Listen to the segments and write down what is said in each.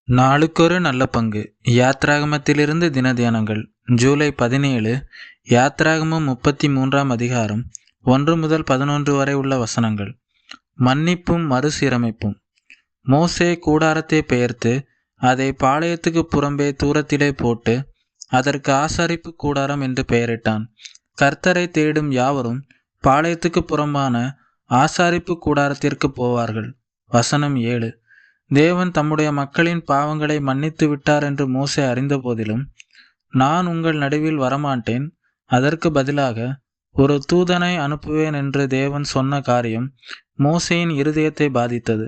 நாளுக்கொரு நல்ல பங்கு. யாத்ராகமத்திலிருந்து தினத்தியானங்கள். ஜூலை 17. யாத்ராகமம் 33ஆம் அதிகாரம் 1 முதல் 11 வரை உள்ள வசனங்கள். மன்னிப்பும் மறுசீரமைப்பும். மோசே கூடாரத்தை பெயர்த்து அதை பாளையத்துக்கு புறம்பே தூரத்திலே போட்டு அதற்கு ஆசாரிப்பு கூடாரம் என்று பெயரிட்டான். கர்த்தரை தேடும் யாவரும் பாளையத்துக்கு புறம்பான ஆசாரிப்பு கூடாரத்திற்கு போவார்கள். வசனம் 7. தேவன் தம்முடைய மக்களின் பாவங்களை மன்னித்து விட்டார் என்று மோசே அறிந்த போதிலும், நான் உங்கள் நடுவில் வரமாட்டேன், அதற்கு பதிலாக ஒரு தூதனை அனுப்புவேன் என்று தேவன் சொன்ன காரியம் மோசேயின் இருதயத்தை பாதித்தது.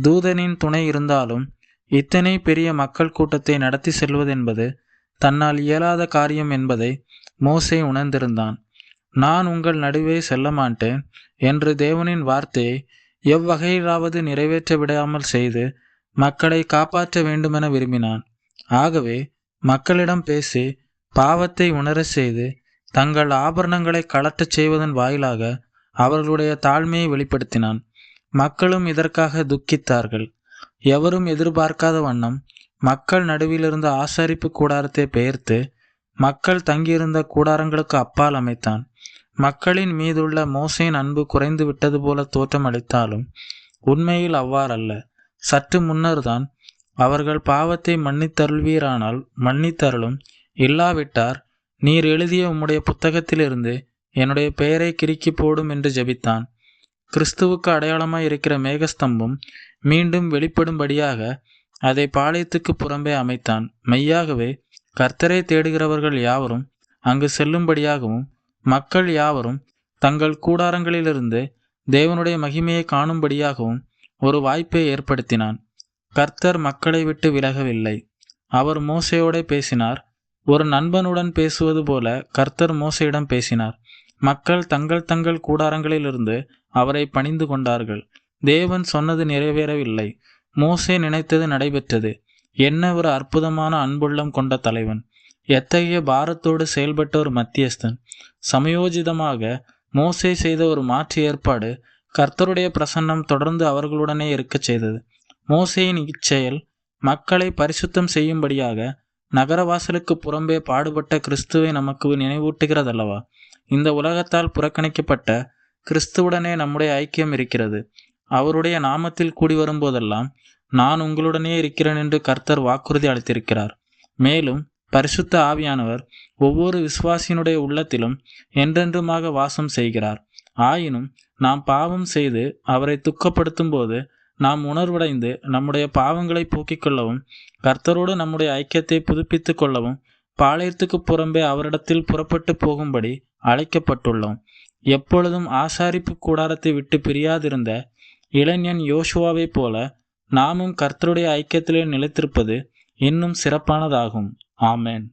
தூதனின் துணை இருந்தாலும் இத்தனை பெரிய மக்கள் கூட்டத்தை நடத்தி செல்வதென்பது தன்னால் இயலாத காரியம் என்பதை மோசே உணர்ந்திருந்தான். நான் உங்கள் நடுவே செல்ல மாட்டேன் என்று தேவனின் வார்த்தையை எவ்வகையிலாவது நிறைவேற்ற விடாமல் செய்து மக்களை காப்பாற்ற வேண்டுமென விரும்பினான். ஆகவே மக்களிடம் பேசி பாவத்தை உணரச் செய்து தங்கள் ஆபரணங்களை கழற்றச் செய்வதன் வாயிலாக அவர்களுடைய தாழ்மையை வெளிப்படுத்தினான். மக்களும் இதற்காக துக்கித்தார்கள். எவரும் எதிர்பார்க்காத வண்ணம் மக்கள் நடுவிலிருந்த ஆசாரிப்பு கூடாரத்தை பெயர்த்து மக்கள் தங்கியிருந்த கூடாரங்களுக்கு அப்பால் அமைத்தான். மக்களின் மீதுள்ள மோசேயின் அன்பு குறைந்து விட்டது போல தோற்றம் அளித்தாலும் உண்மையில் அவ்வாறல்ல. சற்று முன்னர்தான் அவர்கள் பாவத்தை மன்னித்தருள்வீரானால் மன்னித்தருளும், இல்லாவிட்டார் நீர் எழுதிய உம்முடைய புத்தகத்திலிருந்து என்னுடைய பெயரை கிறுக்கி போடும் என்று ஜெபித்தான். கிறிஸ்துவுக்கு அடையாளமாய் இருக்கிற மேகஸ்தம்பம் மீண்டும் வெளிப்படும்படியாக அதை பாளையத்துக்கு புறம்பே அமைத்தான். மெய்யாகவே கர்த்தரை தேடுகிறவர்கள் யாவரும் அங்கு செல்லும்படியாகவும் மக்கள் யாவரும் தங்கள் கூடாரங்களிலிருந்து தேவனுடைய மகிமையை காணும்படியாகவும் ஒரு வாய்ப்பை ஏற்படுத்தினான். கர்த்தர் மக்களை விட்டு விலகவில்லை. அவர் மோசேயோட பேசினார். ஒரு நண்பனுடன் பேசுவது போல கர்த்தர் மோசேயிடம் பேசினார். மக்கள் தங்கள் தங்கள் கூடாரங்களிலிருந்து அவரை பணிந்து கொண்டார்கள். தேவன் சொன்னது நிறைவேறவில்லை. மோசே நினைத்தது நடைபெற்றது. என்ன ஒரு அற்புதமான அன்புள்ளம் கொண்ட தலைவன்! எத்தகைய பாரத்தோடு செயல்பட்ட ஒரு மத்தியஸ்தன்! சமயோஜிதமாக மோசே செய்த ஒரு மாற்று ஏற்பாடு கர்த்தருடைய பிரசன்னம் தொடர்ந்து அவர்களுடனே இருக்கச் செய்தது. மோசேயின் இச்செயல் மக்களை பரிசுத்தம் செய்யும்படியாக நகரவாசலுக்கு புறம்பே பாடுபட்ட கிறிஸ்துவை நமக்கு நினைவூட்டுகிறதல்லவா? இந்த உலகத்தால் புறக்கணிக்கப்பட்ட கிறிஸ்துவுடனே நம்முடைய ஐக்கியம் இருக்கிறது. அவருடைய நாமத்தில் கூடி வரும்போதெல்லாம் நான் உங்களுடனே இருக்கிறேன் என்று கர்த்தர் வாக்குறுதி அளித்திருக்கிறார். மேலும் பரிசுத்த ஆவியானவர் ஒவ்வொரு விசுவாசியினுடைய உள்ளத்திலும் என்றென்றுமாக வாசம் செய்கிறார். ஆயினும் நாம் பாவம் செய்து அவரை துக்கப்படுத்தும் போது நாம் உணர்வடைந்து நம்முடைய பாவங்களை போக்கிக் கொள்ளவும் கர்த்தரோடு நம்முடைய ஐக்கியத்தை புதுப்பித்து கொள்ளவும் பாளையத்துக்கு புறம்பே அவரிடத்தில் புறப்பட்டு போகும்படி அழைக்கப்பட்டுள்ளோம். எப்பொழுதும் ஆசாரிப்பு கூடாரத்தை விட்டு பிரியாதிருந்த இளைஞன் யோசுவாவை போல நாமும் கர்த்தருடைய ஐக்கியத்திலே நிலைத்திருப்பது இன்னும் சிறப்பானதாகும். ஆமென்.